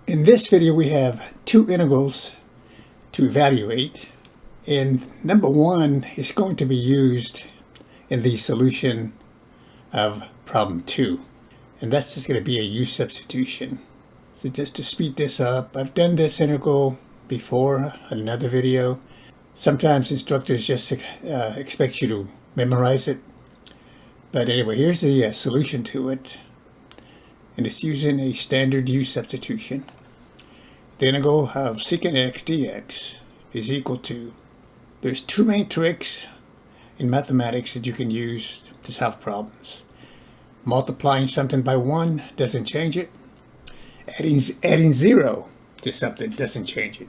In this video we have two integrals to evaluate, and number one is going to be used in the solution of problem 2, and that's just going to be a U-substitution. So just to speed this up, I've done this integral before in another video. Sometimes instructors just expect you to memorize it, but anyway, here's the solution to it, and it's using a standard U-substitution. The integral of secant x dx is equal to, there's two main tricks in mathematics that you can use to solve problems. Multiplying something by 1 doesn't change it. Adding 0 to something doesn't change it.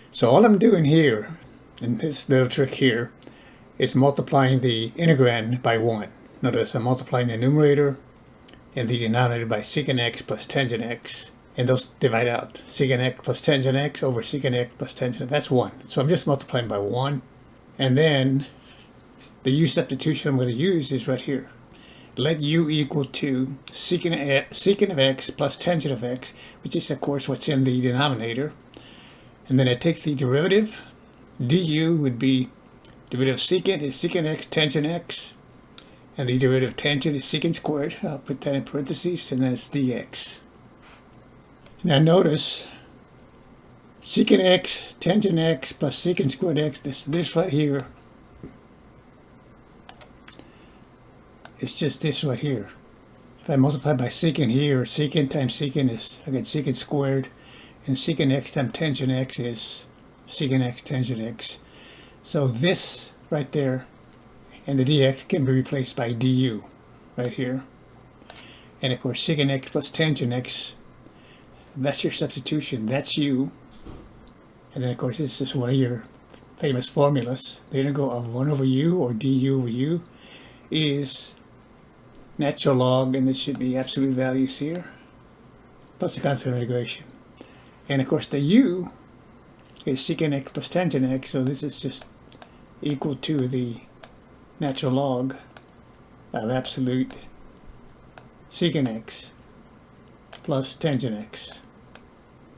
So all I'm doing here, in this little trick here, is multiplying the integrand by 1. Notice I'm multiplying the numerator and the denominator by secant x plus tangent x. And those divide out. Secant x plus tangent x over secant x plus tangent x. That's 1. So I'm just multiplying by 1. And then the U-substitution I'm going to use is right here. Let u equal to secant of x plus tangent of x, which is of course what's in the denominator. And then I take the derivative. Du would be derivative of secant is secant x tangent x. And the derivative of tangent is secant squared. I'll put that in parentheses, and then it's dx. Now notice, secant x tangent x plus secant squared x, this right here, it's just this right here. If I multiply by secant here, secant times secant is, I get secant squared, and secant x times tangent x is secant x tangent x. So this right there, and the dx can be replaced by du right here. And of course, secant x plus tangent x, that's your substitution. That's u. And then of course this is one of your famous formulas. The integral of 1 over u, or du over u, is natural log, and this should be absolute values here, plus the constant of integration. And of course the u is secant x plus tangent x, so this is just equal to the natural log of absolute secant x plus tangent x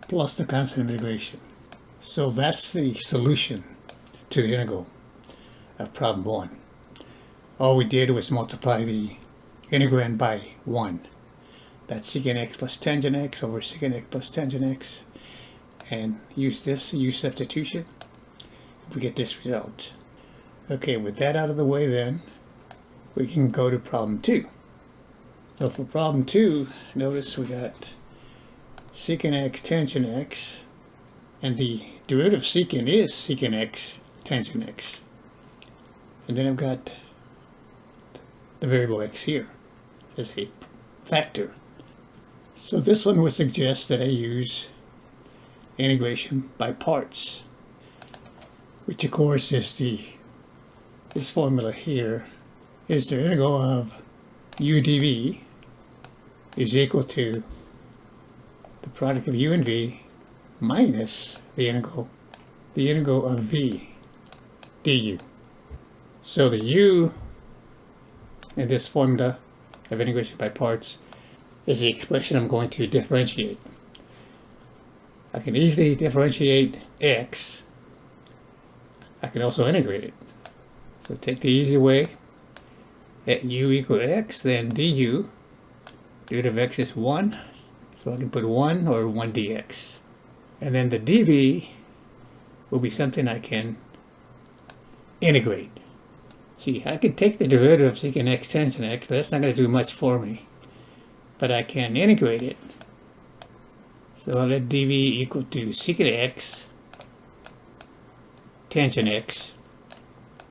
plus the constant of integration. So that's the solution to the integral of problem 1. All we did was multiply the integrand by 1. That's secant x plus tangent x over secant x plus tangent x, and use this U-substitution. We get this result. Okay, with that out of the way then, we can go to problem 2. So for problem 2, notice we got secant x tangent x, and the derivative of secant is secant x tangent x. And then I've got the variable x here as a factor. So this one would suggest that I use integration by parts, which of course is this formula here is the integral of u dv is equal to the product of u and v minus the integral of v du. So the u in this formula of integration by parts is the expression I'm going to differentiate. I can easily differentiate x. I can also integrate it. So take the easy way. At u equal to x, then du, derivative of x is 1, so I can put 1 or 1 dx. And then the dv will be something I can integrate. See, I can take the derivative of secant x tangent x, but that's not going to do much for me. But I can integrate it. So I'll let dv equal to secant x tangent x,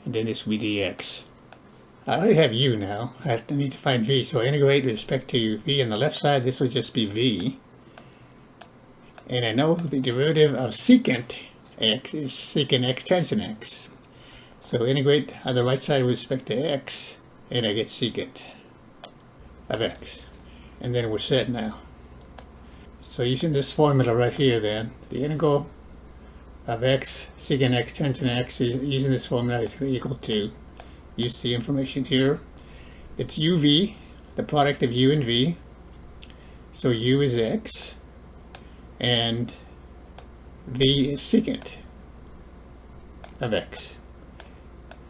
and then this will be dx. I already have u now. I need to find v, so I integrate with respect to v on the left side. This will just be v. And I know the derivative of secant x is secant x tangent x. So integrate on the right side with respect to x, and I get secant of x. And then we're set now. So using this formula right here then, the integral of x secant x tangent x, using this formula, is going to equal to, use the information here, it's uv, the product of u and v, so u is x, and v is secant of x.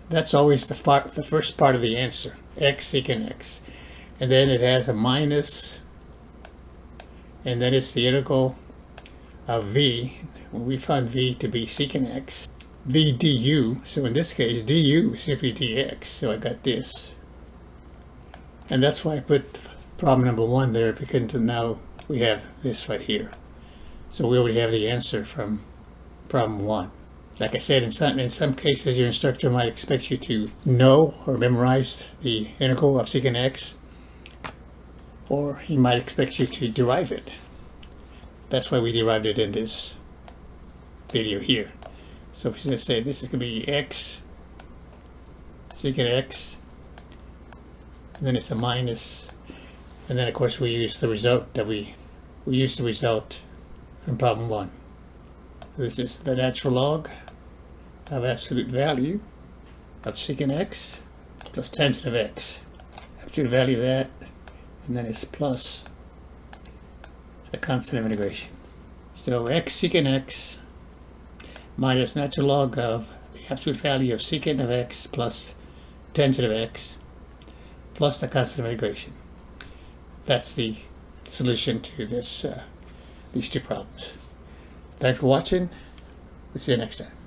That's always the first part of the answer, x secant x. And then it has a minus, and then it's the integral of v. Well, we found v to be secant x, v du. So in this case, du is simply dx. So I got this. And that's why I put problem number 1 there, because now we have this right here. So we already have the answer from problem 1. Like I said, in some cases, your instructor might expect you to know or memorize the integral of secant x, or he might expect you to derive it. That's why we derived it in this video here. So he's going to say this is going to be x secant x, and then it's a minus, and then of course we use the result that we use the result from problem 1. So this is the natural log of absolute value of secant x plus tangent of x. Absolute value of that, and then it's plus the constant of integration. So x secant x minus natural log of the absolute value of secant of x plus tangent of x plus the constant of integration. That's the solution to this these two problems. Thanks for watching. We'll see you next time.